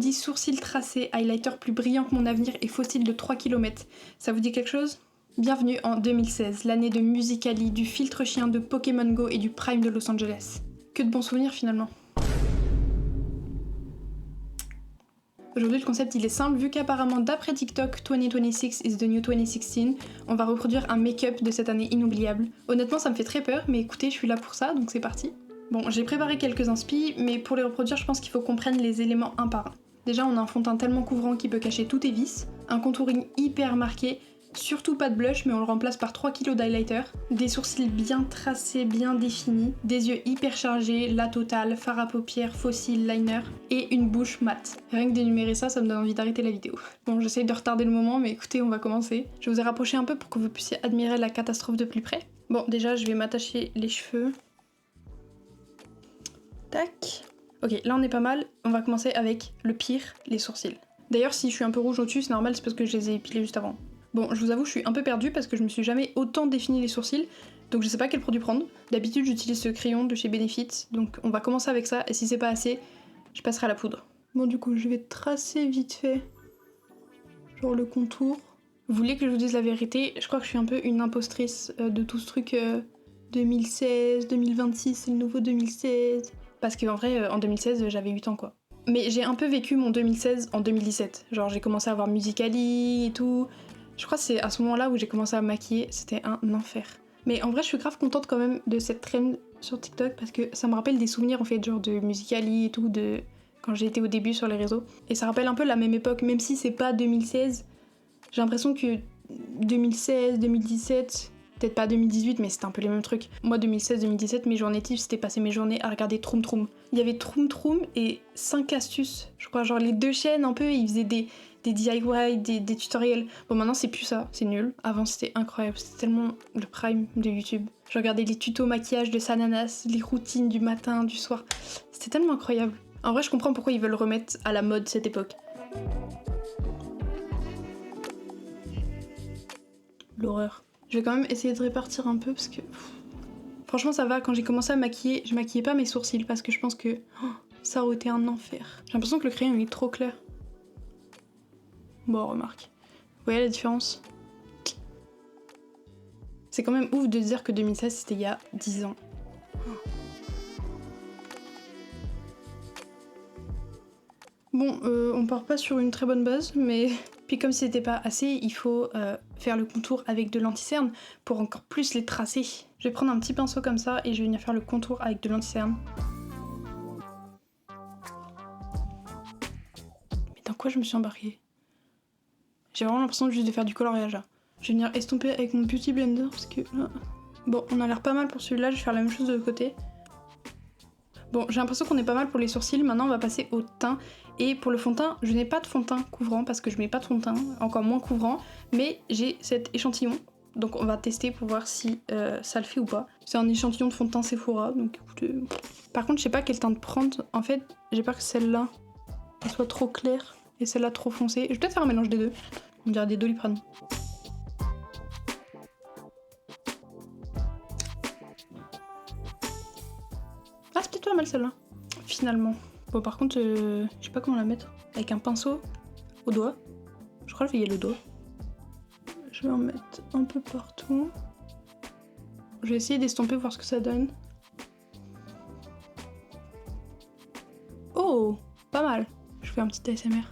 dit sourcils tracés, highlighter plus brillant que mon avenir et fossile de 3 km. Ça vous dit quelque chose ? Bienvenue en 2016, l'année de Musical.ly, du filtre chien de Pokémon Go et du Prime de Los Angeles. Que de bons souvenirs finalement. Aujourd'hui le concept il est simple, vu qu'apparemment d'après TikTok, 2026 is the new 2016, on va reproduire un make-up de cette année inoubliable. Honnêtement ça me fait très peur, mais écoutez je suis là pour ça, donc c'est parti. Bon, j'ai préparé quelques inspi, mais pour les reproduire je pense qu'il faut qu'on prenne les éléments un par un. Déjà on a un fond de teint tellement couvrant qui peut cacher tous tes vices, un contouring hyper marqué, surtout pas de blush mais on le remplace par 3 kg d'highlighter, des sourcils bien tracés, bien définis, des yeux hyper chargés, la totale, fard à paupières, faux cils, liner et une bouche mate. Rien que d'énumérer ça, ça me donne envie d'arrêter la vidéo. Bon, j'essaye de retarder le moment mais écoutez, on va commencer. Je vous ai rapproché un peu pour que vous puissiez admirer la catastrophe de plus près. Bon, déjà je vais m'attacher les cheveux. Tac. Ok, là on est pas mal, on va commencer avec le pire, les sourcils. D'ailleurs si je suis un peu rouge au-dessus, c'est normal, c'est parce que je les ai épilés juste avant. Bon, je vous avoue, je suis un peu perdue parce que je me suis jamais autant défini les sourcils, donc je sais pas quel produit prendre. D'habitude, j'utilise ce crayon de chez Benefit, donc on va commencer avec ça, et si c'est pas assez, je passerai à la poudre. Bon, du coup, je vais tracer vite fait, genre le contour. Vous voulez que je vous dise la vérité? Je crois que je suis un peu une impostrice de tout ce truc 2016, 2026, c'est le nouveau 2016. Parce qu'en vrai, en 2016, j'avais 8 ans, quoi. Mais j'ai un peu vécu mon 2016 en 2017. Genre, j'ai commencé à voir Musical.ly et tout. Je crois que c'est à ce moment-là où j'ai commencé à me maquiller, c'était un enfer. Mais en vrai, je suis grave contente quand même de cette trend sur TikTok parce que ça me rappelle des souvenirs en fait, genre de Musical.ly et tout, de quand j'ai été au début sur les réseaux. Et ça rappelle un peu la même époque, même si c'est pas 2016. J'ai l'impression que 2016, 2017, peut-être pas 2018, mais c'était un peu les mêmes trucs. Moi, 2016-2017, mes journées types, c'était passer mes journées à regarder Troum Troum. Il y avait Troum Troum et 5 astuces, je crois, genre les deux chaînes un peu, ils faisaient des DIY, des tutoriels. Bon, maintenant c'est plus ça, c'est nul. Avant c'était incroyable, c'était tellement le prime de YouTube. Je regardais les tutos maquillage de Sananas, les routines du matin, du soir. C'était tellement incroyable. En vrai, je comprends pourquoi ils veulent remettre à la mode cette époque. L'horreur. Je vais quand même essayer de répartir un peu parce que... Franchement ça va, quand j'ai commencé à maquiller, je maquillais pas mes sourcils parce que je pense que ça aurait été un enfer. J'ai l'impression que le crayon il est trop clair. Bon, remarque. Vous voyez la différence? C'est quand même ouf de dire que 2016 c'était il y a 10 ans. Bon, on part pas sur une très bonne base, mais... Puis comme c'était pas assez, il faut faire le contour avec de l'anti-cerne pour encore plus les tracer. Je vais prendre un petit pinceau comme ça et je vais venir faire le contour avec de l'anti-cerne. Mais dans quoi je me suis embarquée? J'ai vraiment l'impression juste de faire du coloriage là. Je vais venir estomper avec mon Beauty Blender parce que... Bon, on a l'air pas mal pour celui-là, je vais faire la même chose de l'autre côté. Bon, j'ai l'impression qu'on est pas mal pour les sourcils, maintenant on va passer au teint. Et pour le fond de teint, je n'ai pas de fond de teint couvrant parce que je mets pas de fond de teint, encore moins couvrant, mais j'ai cet échantillon, donc on va tester pour voir si ça le fait ou pas. C'est un échantillon de fond de teint Sephora, donc écoutez... Par contre, je sais pas quel teint prendre, en fait, j'ai peur que celle-là elle soit trop claire et celle-là trop foncée. Je vais peut-être faire un mélange des deux, on dirait des Doliprane. Ah, c'est peut-être pas mal celle-là, finalement. Bon, par contre, je sais pas comment la mettre. Avec un pinceau au doigt. Je crois que je vais y aller au doigt. Je vais en mettre un peu partout. Je vais essayer d'estomper, voir ce que ça donne. Oh, pas mal. Je fais un petit ASMR.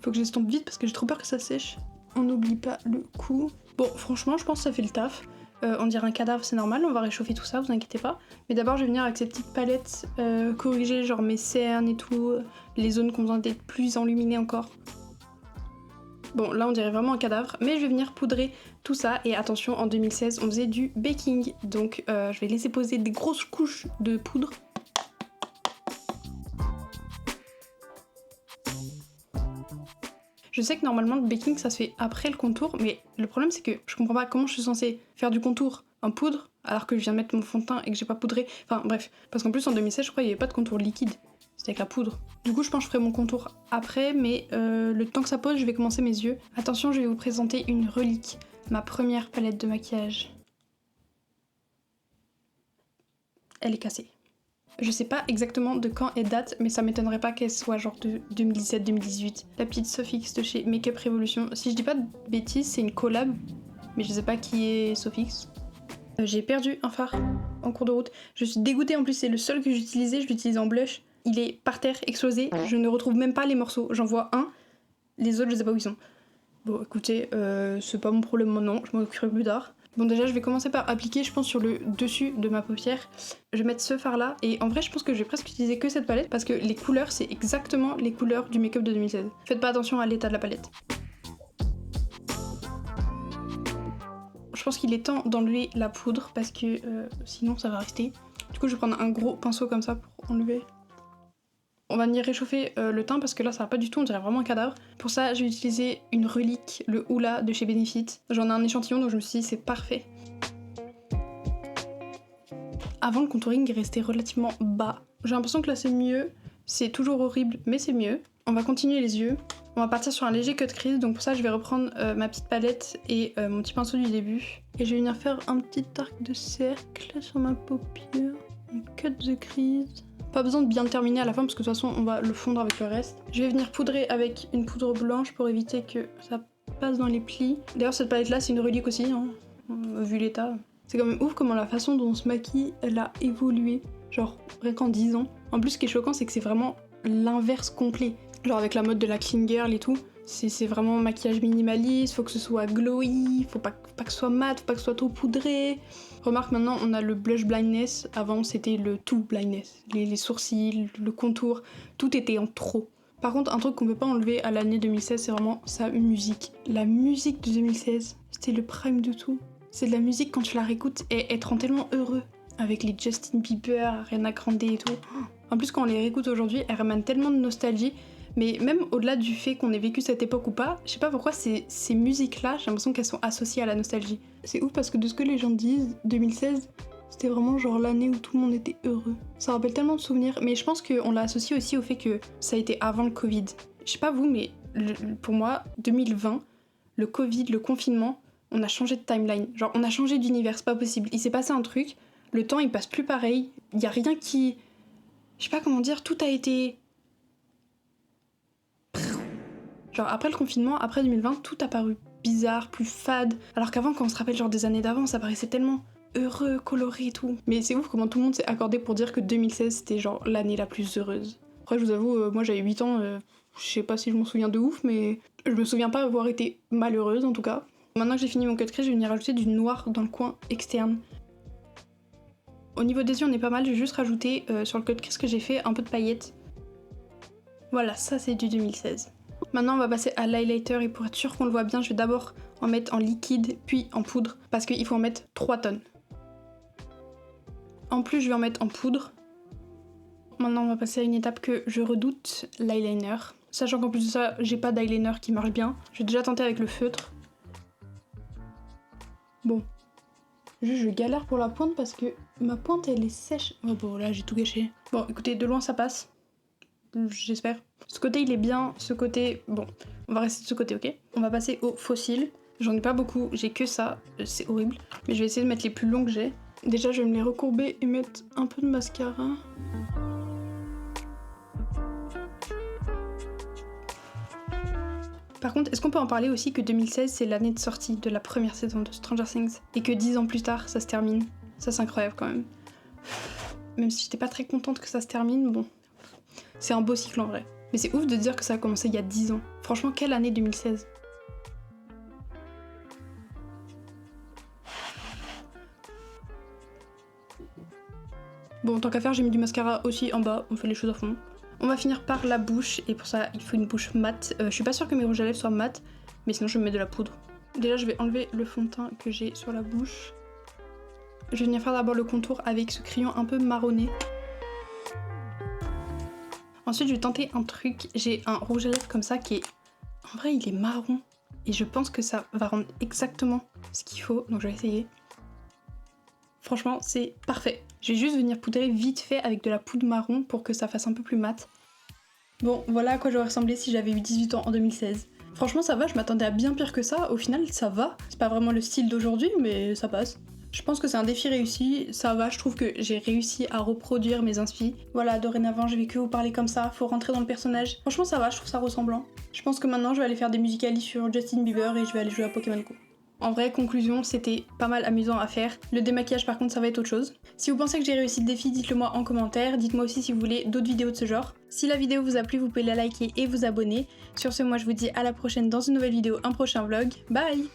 Faut que j'estompe vite parce que j'ai trop peur que ça sèche. On n'oublie pas le coup. Bon, franchement, je pense que ça fait le taf. On dirait un cadavre, c'est normal, on va réchauffer tout ça, vous inquiétez pas. Mais d'abord, je vais venir avec ces petites palettes corriger genre mes cernes et tout, les zones qui ont besoin d'être plus enluminées encore. Bon, là on dirait vraiment un cadavre, mais je vais venir poudrer tout ça. Et attention, en 2016, on faisait du baking, donc je vais laisser poser des grosses couches de poudre. Je sais que normalement le baking ça se fait après le contour, mais le problème c'est que je comprends pas comment je suis censée faire du contour en poudre alors que je viens de mettre mon fond de teint et que j'ai pas poudré. Enfin bref, parce qu'en plus en 2016 je crois qu'il y avait pas de contour liquide, c'était avec la poudre. Du coup je pense que je ferai mon contour après, mais le temps que ça pose je vais commencer mes yeux. Attention, je vais vous présenter une relique, ma première palette de maquillage. Elle est cassée. Je sais pas exactement de quand elle date, mais ça m'étonnerait pas qu'elle soit genre de 2017-2018. La petite Sofix de chez Makeup Revolution. Si je dis pas de bêtises, c'est une collab, mais je sais pas qui est Sofix. J'ai perdu un fard en cours de route. Je suis dégoûtée, en plus c'est le seul que j'utilisais, je l'utilise en blush. Il est par terre, explosé, je ne retrouve même pas les morceaux. J'en vois un, les autres je sais pas où ils sont. Bon écoutez, c'est pas mon problème maintenant, je m'en occuperai plus tard. Bon déjà je vais commencer par appliquer je pense sur le dessus de ma paupière. Je vais mettre ce fard là et en vrai je pense que je vais presque utiliser que cette palette parce que les couleurs c'est exactement les couleurs du make-up de 2016. Faites pas attention à l'état de la palette. Je pense qu'il est temps d'enlever la poudre parce que sinon ça va rester. Du coup je vais prendre un gros pinceau comme ça pour enlever. On va venir réchauffer le teint parce que là ça va pas du tout, on dirait vraiment un cadavre. Pour ça je vais utiliser une relique, le Hoola de chez Benefit. J'en ai un échantillon donc je me suis dit c'est parfait. Avant le contouring il restait relativement bas. J'ai l'impression que là c'est mieux, c'est toujours horrible mais c'est mieux. On va continuer les yeux. On va partir sur un léger cut crease, donc pour ça je vais reprendre ma petite palette et mon petit pinceau du début. Et je vais venir faire un petit arc de cercle sur ma paupière. Un cut de crease. Pas besoin de bien le terminer à la fin parce que de toute façon on va le fondre avec le reste. Je vais venir poudrer avec une poudre blanche pour éviter que ça passe dans les plis. D'ailleurs cette palette là c'est une relique aussi, hein, vu l'état. C'est quand même ouf comment la façon dont on se maquille elle a évolué, genre rien qu'en 10 ans. En plus ce qui est choquant c'est que c'est vraiment l'inverse complet. Genre avec la mode de la clean girl et tout, c'est vraiment maquillage minimaliste, faut que ce soit glowy, faut pas que ce soit mat, faut pas que ce soit trop poudré. Remarque maintenant on a le blush blindness, avant c'était le tout blindness. Les sourcils, le contour, tout était en trop. Par contre un truc qu'on peut pas enlever à l'année 2016 c'est vraiment sa musique. La musique de 2016, c'était le prime de tout. C'est de la musique quand tu la réécoutes et elle te rend tellement heureux. Avec les Justin Bieber, Ariana Grande et tout. En plus quand on les réécoute aujourd'hui, elles ramènent tellement de nostalgie. Mais même au-delà du fait qu'on ait vécu cette époque ou pas, je sais pas pourquoi ces musiques-là, j'ai l'impression qu'elles sont associées à la nostalgie. C'est ouf parce que de ce que les gens disent, 2016, c'était vraiment genre l'année où tout le monde était heureux. Ça rappelle tellement de souvenirs, mais je pense qu'on l'a associé aussi au fait que ça a été avant le Covid. Je sais pas vous, mais pour moi, 2020, le Covid, le confinement, on a changé de timeline. Genre on a changé d'univers, c'est pas possible. Il s'est passé un truc, le temps il passe plus pareil, il y a rien qui... Je sais pas comment dire, tout a été... Genre après le confinement, après 2020, tout a paru bizarre, plus fade. Alors qu'avant, quand on se rappelle genre des années d'avant, ça paraissait tellement heureux, coloré et tout. Mais c'est ouf comment tout le monde s'est accordé pour dire que 2016 c'était genre l'année la plus heureuse. Après je vous avoue, moi j'avais 8 ans, je sais pas si je m'en souviens de ouf, mais je me souviens pas avoir été malheureuse en tout cas. Maintenant que j'ai fini mon cut crease, je vais venir rajouter du noir dans le coin externe. Au niveau des yeux on est pas mal, je vais juste rajouter sur le cut crease que j'ai fait un peu de paillettes. Voilà, ça c'est du 2016. Maintenant on va passer à l'highlighter et pour être sûr qu'on le voit bien, je vais d'abord en mettre en liquide puis en poudre parce qu'il faut en mettre 3 tonnes. En plus je vais en mettre en poudre. Maintenant on va passer à une étape que je redoute, l'eyeliner. Sachant qu'en plus de ça, j'ai pas d'eyeliner qui marche bien. Je vais déjà tenter avec le feutre. Bon. Juste je galère pour la pointe parce que ma pointe elle est sèche. Oh bon là j'ai tout gâché. Bon écoutez, de loin ça passe. J'espère. Ce côté il est bien, ce côté... Bon, on va rester de ce côté, ok? On va passer au fossile. J'en ai pas beaucoup, j'ai que ça, c'est horrible. Mais je vais essayer de mettre les plus longs que j'ai. Déjà je vais me les recourber et mettre un peu de mascara. Par contre, est-ce qu'on peut en parler aussi que 2016 c'est l'année de sortie de la première saison de Stranger Things et que 10 ans plus tard ça se termine? Ça c'est incroyable quand même. Même si j'étais pas très contente que ça se termine, bon... C'est un beau cycle en vrai. Mais c'est ouf de dire que ça a commencé il y a 10 ans. Franchement, quelle année 2016? Bon, tant qu'à faire, j'ai mis du mascara aussi en bas, on fait les choses à fond. On va finir par la bouche, et pour ça, il faut une bouche mate. Je suis pas sûre que mes rouges à lèvres soient mat, mais sinon je vais mettre de la poudre. Déjà, je vais enlever le fond de teint que j'ai sur la bouche. Je vais venir faire d'abord le contour avec ce crayon un peu marronné. Ensuite, je vais tenter un truc. J'ai un rouge à lèvres comme ça qui est... En vrai, il est marron. Et je pense que ça va rendre exactement ce qu'il faut. Donc je vais essayer. Franchement, c'est parfait. Je vais juste venir poudrer vite fait avec de la poudre marron pour que ça fasse un peu plus mat. Bon, voilà à quoi j'aurais ressemblé si j'avais eu 18 ans en 2016. Franchement, ça va, je m'attendais à bien pire que ça. Au final, ça va. C'est pas vraiment le style d'aujourd'hui, mais ça passe. Je pense que c'est un défi réussi, ça va, je trouve que j'ai réussi à reproduire mes inspi. Voilà, dorénavant je vais que vous parler comme ça, faut rentrer dans le personnage. Franchement ça va, je trouve ça ressemblant. Je pense que maintenant je vais aller faire des musicali sur Justin Bieber et je vais aller jouer à Pokémon Go. En vrai, conclusion, c'était pas mal amusant à faire. Le démaquillage par contre ça va être autre chose. Si vous pensez que j'ai réussi le défi, dites-le moi en commentaire. Dites-moi aussi si vous voulez d'autres vidéos de ce genre. Si la vidéo vous a plu, vous pouvez la liker et vous abonner. Sur ce, moi je vous dis à la prochaine dans une nouvelle vidéo, un prochain vlog. Bye!